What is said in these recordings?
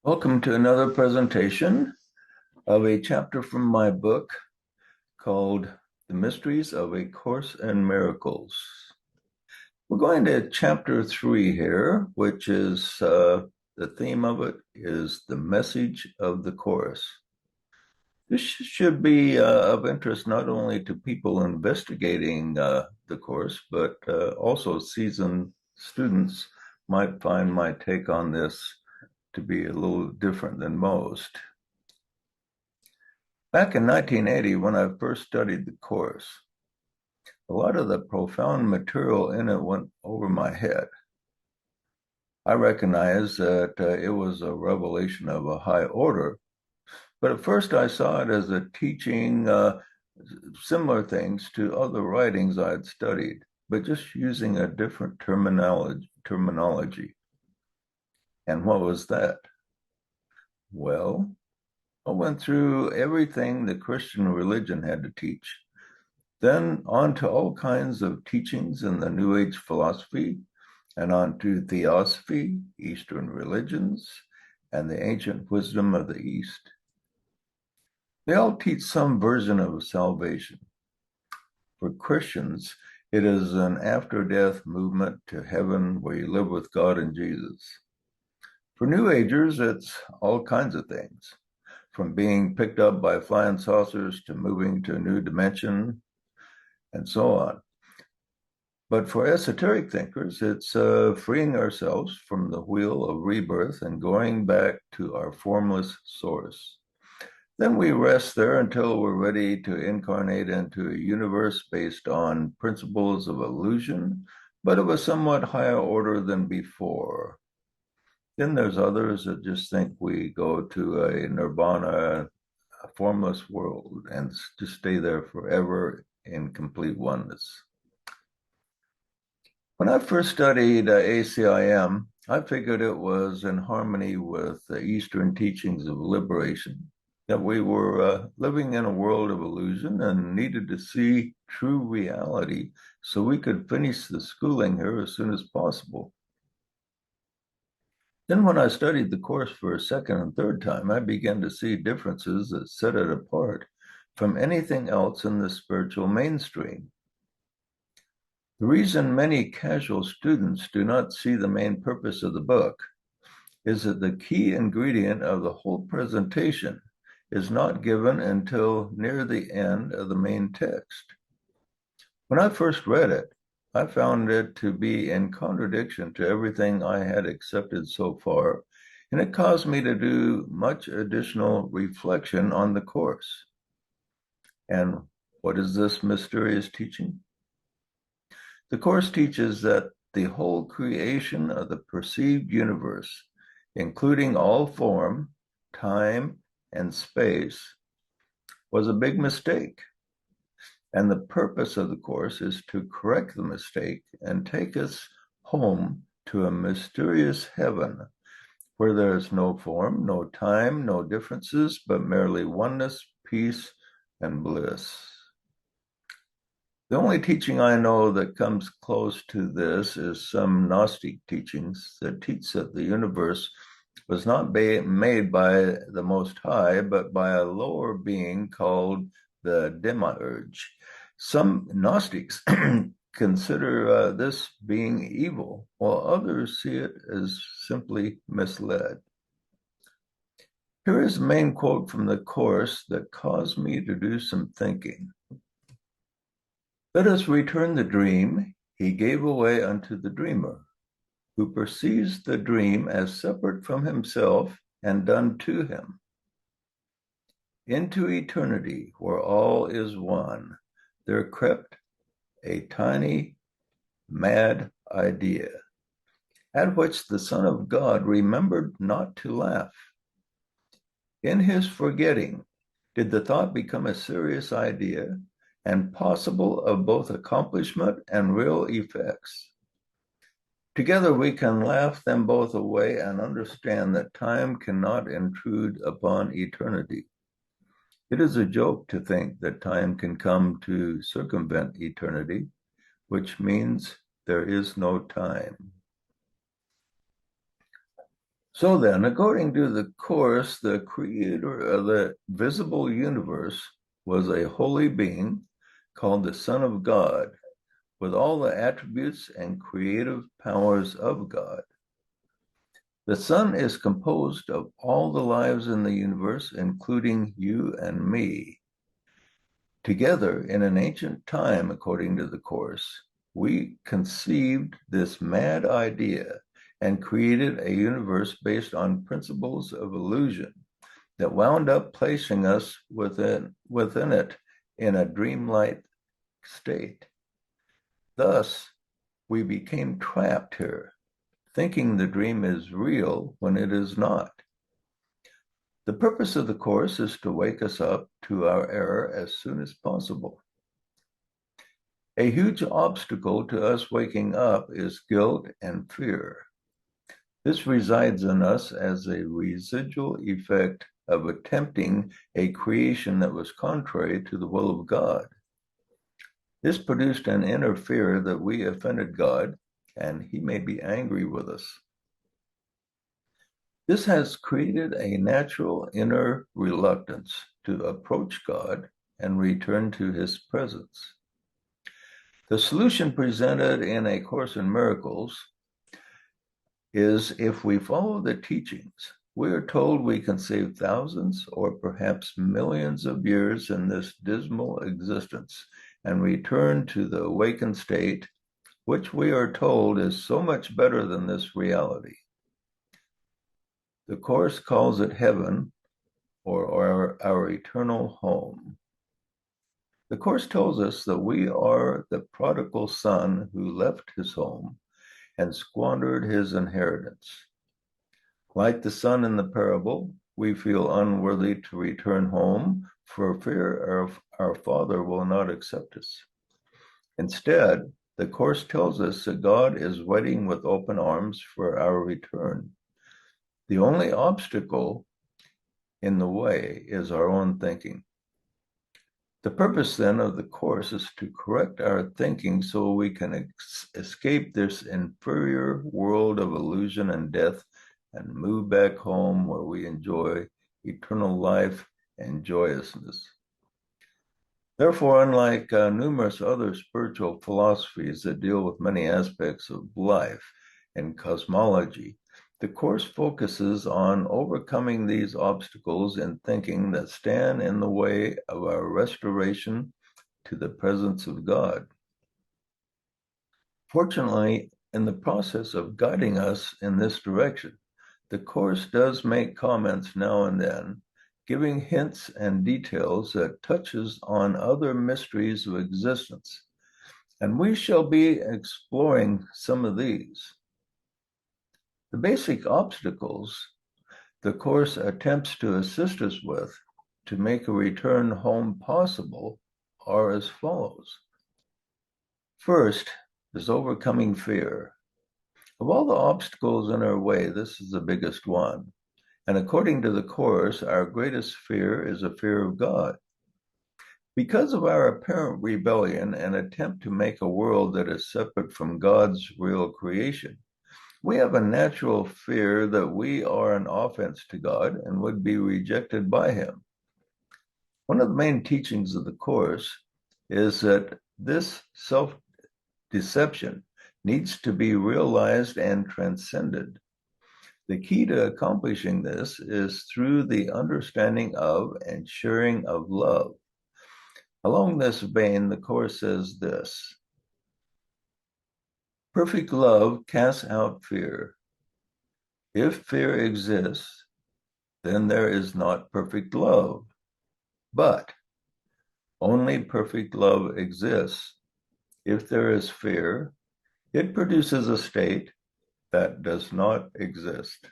Welcome to another presentation of a chapter from my book called The Mysteries of A Course in Miracles. We're going to chapter 3 here, which is the theme of it is the message of the Course. This should be of interest not only to people investigating the course, but also seasoned students might find my take on this to be a little different than most. Back in 1980, when I first studied the course, a lot of the profound material in it went over my head. I recognized that it was a revelation of a high order, but at first I saw it as a teaching similar things to other writings I had studied, but just using a different terminology. And what was that? Well, I went through everything the Christian religion had to teach. Then on to all kinds of teachings in the New Age philosophy, and on to theosophy, Eastern religions, and the ancient wisdom of the East. They all teach some version of salvation. For Christians, it is an after-death movement to heaven where you live with God and Jesus. For New Agers, it's all kinds of things, from being picked up by flying saucers to moving to a new dimension, and so on. But for esoteric thinkers, it's freeing ourselves from the wheel of rebirth and going back to our formless source. Then we rest there until we're ready to incarnate into a universe based on principles of illusion, but of a somewhat higher order than before. Then there's others that just think we go to a nirvana, a formless world, and just stay there forever in complete oneness. When I first studied ACIM, I figured it was in harmony with the Eastern teachings of liberation, that we were living in a world of illusion and needed to see true reality so we could finish the schooling here as soon as possible. Then when I studied the course for a second and third time, I began to see differences that set it apart from anything else in the spiritual mainstream. The reason many casual students do not see the main purpose of the book is that the key ingredient of the whole presentation is not given until near the end of the main text. When I first read it, I found it to be in contradiction to everything I had accepted so far, and it caused me to do much additional reflection on the course. And what is this mysterious teaching? The Course teaches that the whole creation of the perceived universe, including all form, time, and space, was a big mistake. And the purpose of the Course is to correct the mistake and take us home to a mysterious heaven where there is no form, no time, no differences, but merely oneness, peace, and bliss. The only teaching I know that comes close to this is some Gnostic teachings that teach that the universe was not made by the Most High, but by a lower being called the Demiurge. Some Gnostics consider this being evil, while others see it as simply misled. Here is the main quote from the Course that caused me to do some thinking. Let us return the dream he gave away unto the dreamer, who perceives the dream as separate from himself and done to him. Into eternity, where all is one, there crept a tiny, mad idea, at which the Son of God remembered not to laugh. In his forgetting, did the thought become a serious idea, and possible of both accomplishment and real effects. Together we can laugh them both away and understand that time cannot intrude upon eternity. It is a joke to think that time can come to circumvent eternity, which means there is no time. So then, according to the Course, the creator of the visible universe was a holy being called the Son of God, with all the attributes and creative powers of God. The Son is composed of all the lives in the universe, including you and me. Together, in an ancient time, according to the Course, we conceived this mad idea and created a universe based on principles of illusion that wound up placing us within it in a dreamlike state. Thus, we became trapped here, thinking the dream is real when it is not. The purpose of the Course is to wake us up to our error as soon as possible. A huge obstacle to us waking up is guilt and fear. This resides in us as a residual effect of attempting a creation that was contrary to the will of God. This produced an inner fear that we offended God and he may be angry with us. This has created a natural inner reluctance to approach God and return to his presence. The solution presented in A Course in Miracles is if we follow the teachings, we are told we can save thousands or perhaps millions of years in this dismal existence and return to the awakened state, which we are told is so much better than this reality. The Course calls it heaven or our eternal home. The Course tells us that we are the prodigal son who left his home and squandered his inheritance. Like the son in the parable, we feel unworthy to return home for fear our father will not accept us. Instead, the Course tells us that God is waiting with open arms for our return. The only obstacle in the way is our own thinking. The purpose then of the Course is to correct our thinking so we can escape this inferior world of illusion and death and move back home where we enjoy eternal life and joyousness. Therefore, unlike numerous other spiritual philosophies that deal with many aspects of life and cosmology, the Course focuses on overcoming these obstacles in thinking that stand in the way of our restoration to the presence of God. Fortunately, in the process of guiding us in this direction, the Course does make comments now and then, giving hints and details that touches on other mysteries of existence. And we shall be exploring some of these. The basic obstacles the Course attempts to assist us with to make a return home possible are as follows. First is overcoming fear. Of all the obstacles in our way, this is the biggest one. And according to the Course, our greatest fear is a fear of God. Because of our apparent rebellion and attempt to make a world that is separate from God's real creation, we have a natural fear that we are an offense to God and would be rejected by him. One of the main teachings of the Course is that this self-deception needs to be realized and transcended. The key to accomplishing this is through the understanding of and sharing of love. Along this vein, the Course says this: perfect love casts out fear. If fear exists, then there is not perfect love. But only perfect love exists. If there is fear, it produces a state that does not exist.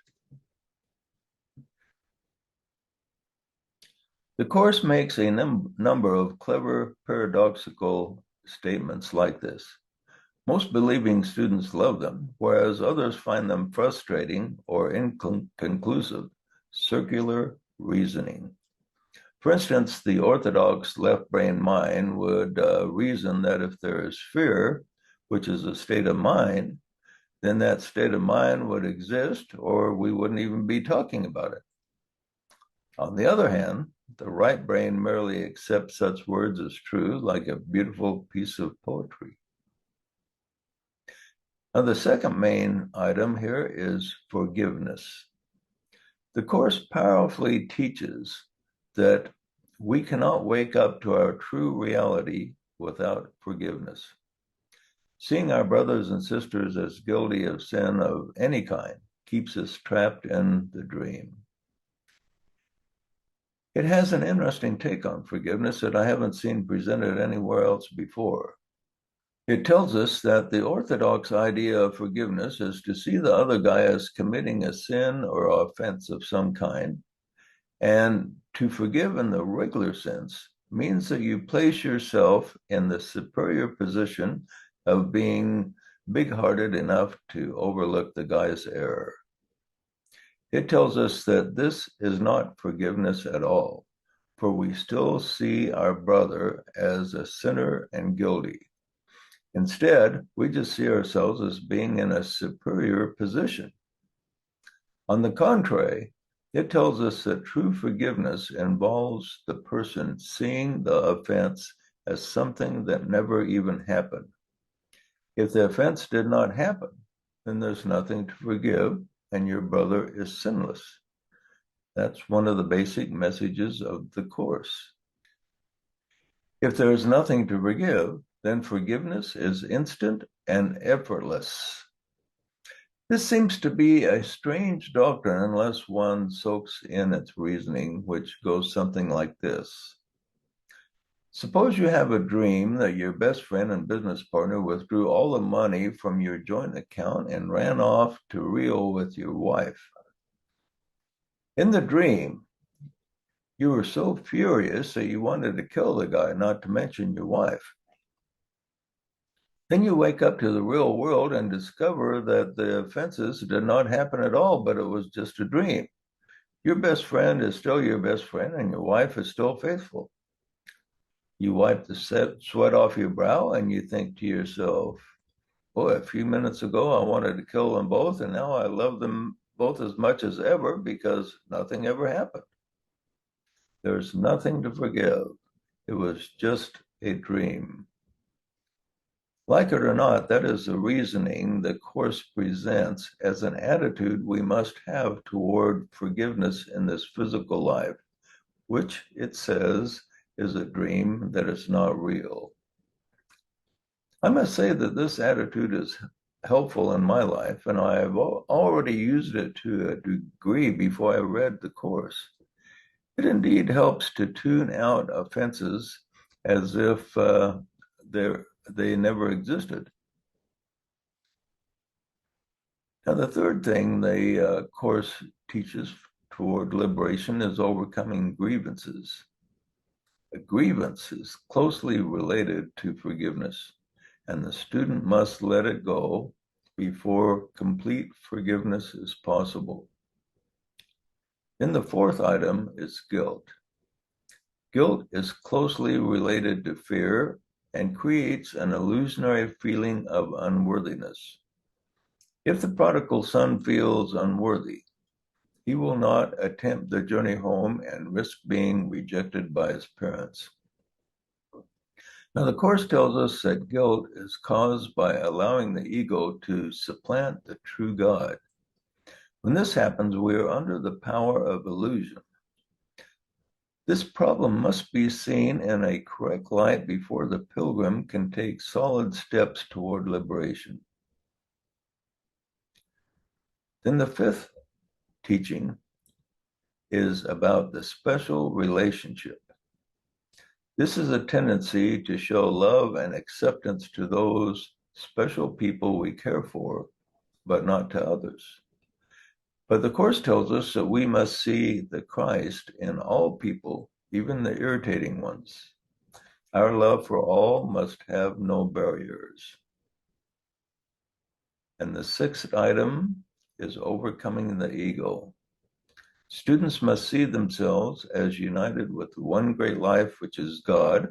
The Course makes a number of clever paradoxical statements like this. Most believing students love them, whereas others find them frustrating or inconclusive, circular reasoning. For instance, the orthodox left brain mind would reason that if there is fear, which is a state of mind, then that state of mind would exist, or we wouldn't even be talking about it. On the other hand, the right brain merely accepts such words as true, like a beautiful piece of poetry. Now, the second main item here is forgiveness. The Course powerfully teaches that we cannot wake up to our true reality without forgiveness. Seeing our brothers and sisters as guilty of sin of any kind keeps us trapped in the dream. It has an interesting take on forgiveness that I haven't seen presented anywhere else before. It tells us that the orthodox idea of forgiveness is to see the other guy as committing a sin or offense of some kind. And to forgive in the regular sense means that you place yourself in the superior position of being big-hearted enough to overlook the guy's error. It tells us that this is not forgiveness at all, for we still see our brother as a sinner and guilty. Instead, we just see ourselves as being in a superior position. On the contrary, it tells us that true forgiveness involves the person seeing the offense as something that never even happened. If the offense did not happen, then there's nothing to forgive, and your brother is sinless. That's one of the basic messages of the Course. If there is nothing to forgive, then forgiveness is instant and effortless. This seems to be a strange doctrine unless one soaks in its reasoning, which goes something like this. Suppose you have a dream that your best friend and business partner withdrew all the money from your joint account and ran off to Rio with your wife. In the dream, you were so furious that you wanted to kill the guy, not to mention your wife. Then you wake up to the real world and discover that the offenses did not happen at all, but it was just a dream. Your best friend is still your best friend, and your wife is still faithful. You wipe the sweat off your brow, and you think to yourself, boy, a few minutes ago I wanted to kill them both, and now I love them both as much as ever because nothing ever happened. There's nothing to forgive. It was just a dream. Like it or not, that is the reasoning the Course presents as an attitude we must have toward forgiveness in this physical life, which it says is a dream that is not real. I must say that this attitude is helpful in my life, and I have already used it to a degree before I read the Course. It indeed helps to tune out offenses as if they never existed. Now, the third thing the Course teaches toward liberation is overcoming grievances. A grievance is closely related to forgiveness, and the student must let it go before complete forgiveness is possible. Then the fourth item is guilt. Guilt is closely related to fear and creates an illusionary feeling of unworthiness. If the prodigal son feels unworthy, he will not attempt the journey home and risk being rejected by his parents. Now, the Course tells us that guilt is caused by allowing the ego to supplant the true God. When this happens, we are under the power of illusion. This problem must be seen in a correct light before the pilgrim can take solid steps toward liberation. Then the fifth teaching is about the special relationship. This is a tendency to show love and acceptance to those special people we care for, but not to others. But the Course tells us that we must see the Christ in all people, even the irritating ones. Our love for all must have no barriers. And the sixth item is overcoming the ego. Students must see themselves as united with one great life, which is God,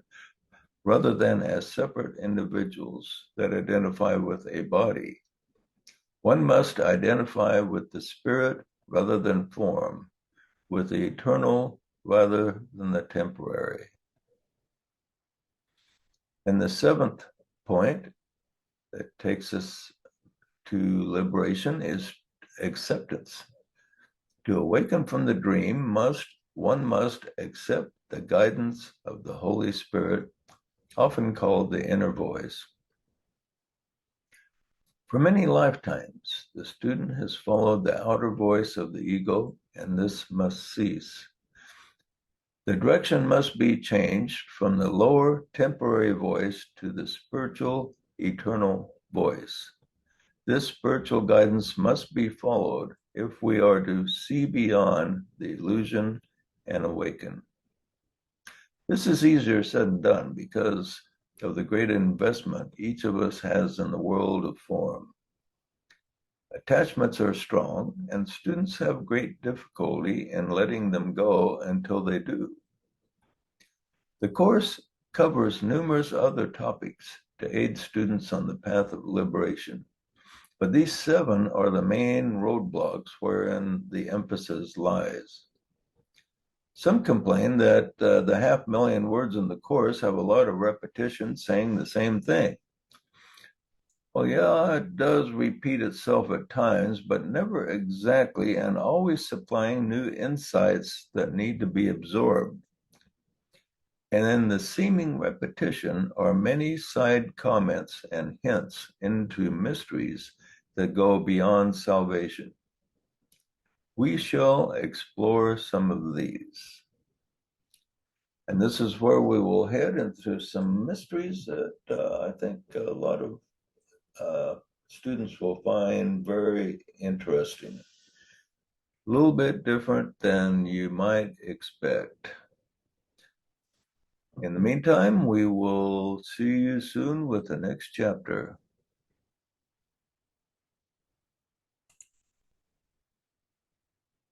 rather than as separate individuals that identify with a body. One must identify with the spirit rather than form, with the eternal rather than the temporary. And the seventh point that takes us to liberation is acceptance. To awaken from the dream, one must accept the guidance of the Holy Spirit, often called the inner voice. For many lifetimes, the student has followed the outer voice of the ego, and this must cease. The direction must be changed from the lower temporary voice to the spiritual eternal voice. This spiritual guidance must be followed if we are to see beyond the illusion and awaken. This is easier said than done because of the great investment each of us has in the world of form. Attachments are strong, and students have great difficulty in letting them go until they do. The course covers numerous other topics to aid students on the path of liberation, but these 7 are the main roadblocks wherein the emphasis lies. Some complain that the 500,000 words in the course have a lot of repetition saying the same thing. Well, yeah, it does repeat itself at times, but never exactly, and always supplying new insights that need to be absorbed. And in the seeming repetition are many side comments and hints into mysteries that go beyond salvation. We shall explore some of these. And this is where we will head into some mysteries that I think a lot of students will find very interesting. A little bit different than you might expect. In the meantime, we will see you soon with the next chapter.